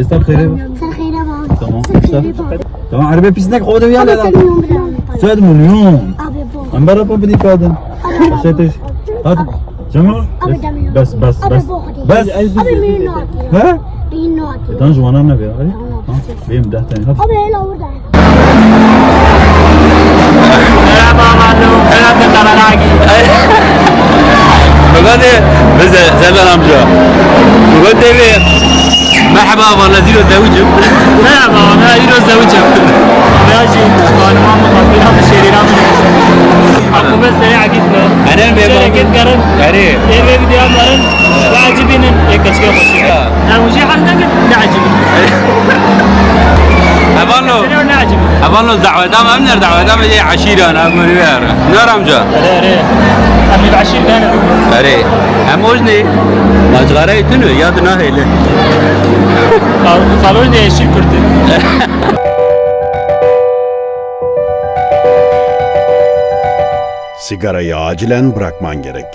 صار خير صار خير يا بابا. تمام صار خير يا بابا. تمام عربي بيسنك قوة ويانا أبي لا 3 مليون بالعالم. 3 مليون أبي بابا. أم برا بدي كادن حسيتش هات جمع أبي دميون. بس بس أبي بس بوخدي. بس أبي مينواتي. ها مينواتي. تان جوانا نبي هاي بيم ده تاني هات أبي لا ورده. فقدي بس زمان أمجا فقدي بي مرحبا والله زيرو زوجم مرحبا أنا زيرو زوجم ماشي أنا ما مقابل هذا الشيء أقوم بس سريع جدا أنا سريع جدا قرن أري إيه بدي أمرن وعجبني إيه كشكل مشي أنا مشي حتى نعجبني أبانو سريع نعجبني أبانو دعوة دام أمنر دعوة دام جاي عشيرة أنا أقول وياه نور أمجا أري أمي بعشير أنا أري هم وجني ما تغري تنو ياد ناهيله قالوا لي شيء كرتي Sigarayı acilen bırakman gerek.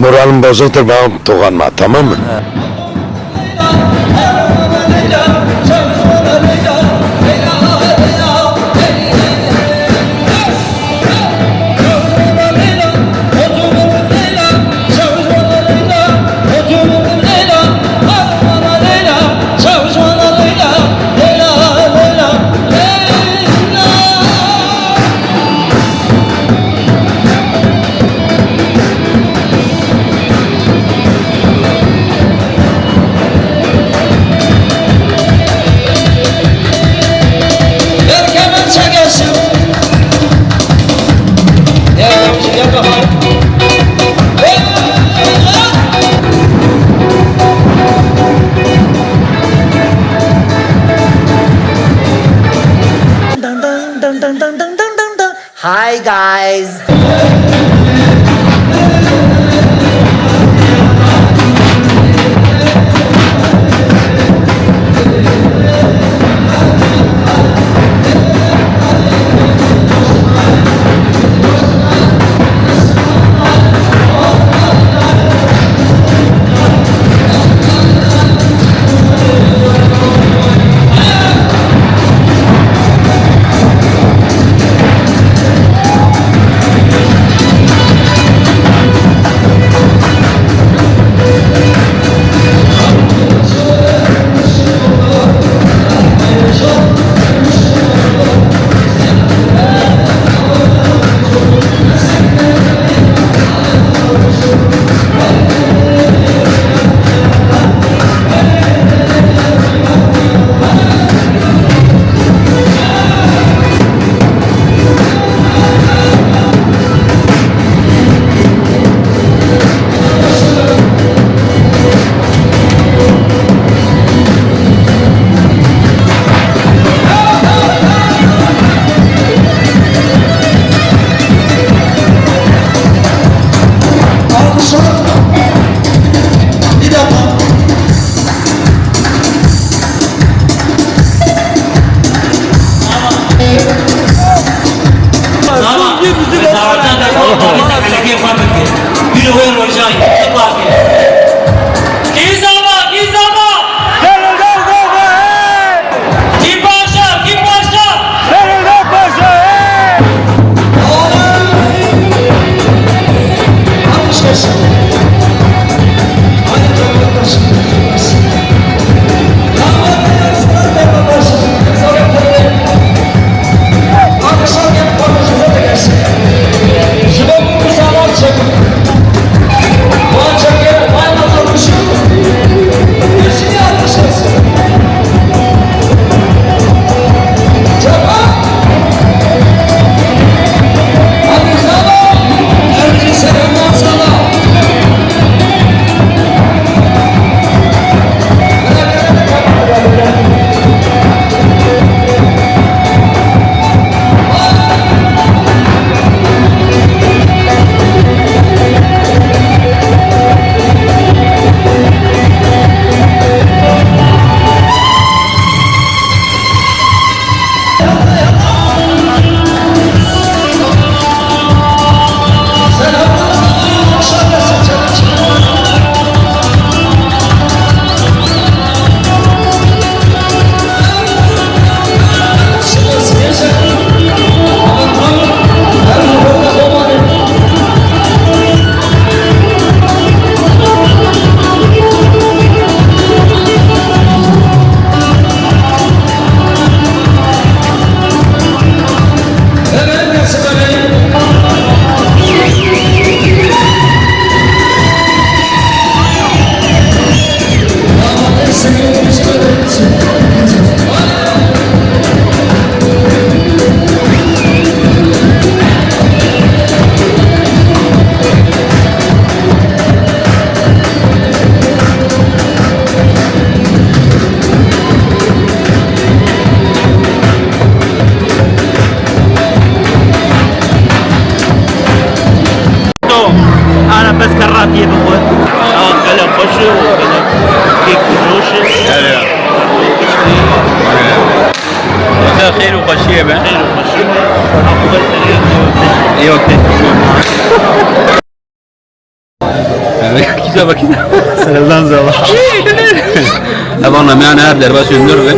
Moralim bozuktur, bana dokunma, tamam mı? Hi guys. مساء الخير وخشيه بقى. خير وخشيه. عقبال سريع. ايوه kisa bakayım. Sarıldan zaman. Efendim yani her derbe sündür ve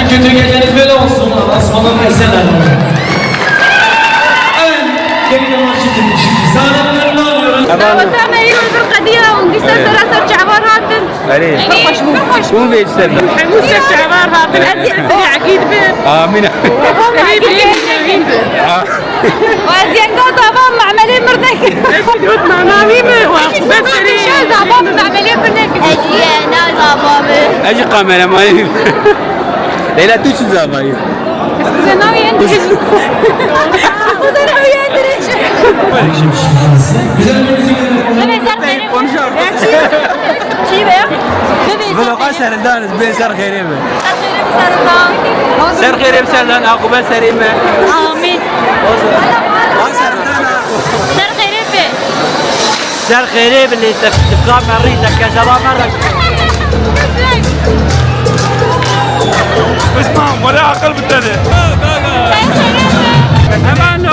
kötü geceniz böyle olsun. Allah ısmarladık esenler. Evet, gelin ama şimdi sahnelerini alıyoruz. وسام يقول بالقضية ونديسة سلاسة شعبان هاتن Bunu da içsen. موسى شعبان هاتن أزياء سريع عقيد بن Amin. وأزياء قوضة بام معملين مردك معمامين وأخبار سريع شو بام معملين مردك أجياء نازا بابي Acı kameramanı. Leyla tüçü zabayı. زناوي يندرج زناوي يندرج Güzel bir müzik. Konuşalım. شي بقى Vloga serindanız ben ser khayri mi? سرطان Ser khayri serdan akıbet seri mi? آمين سر غريبة سر خريب اللي تفقع مريضك يا شباب مرة اسمع ولا عقل بالتالي Hemen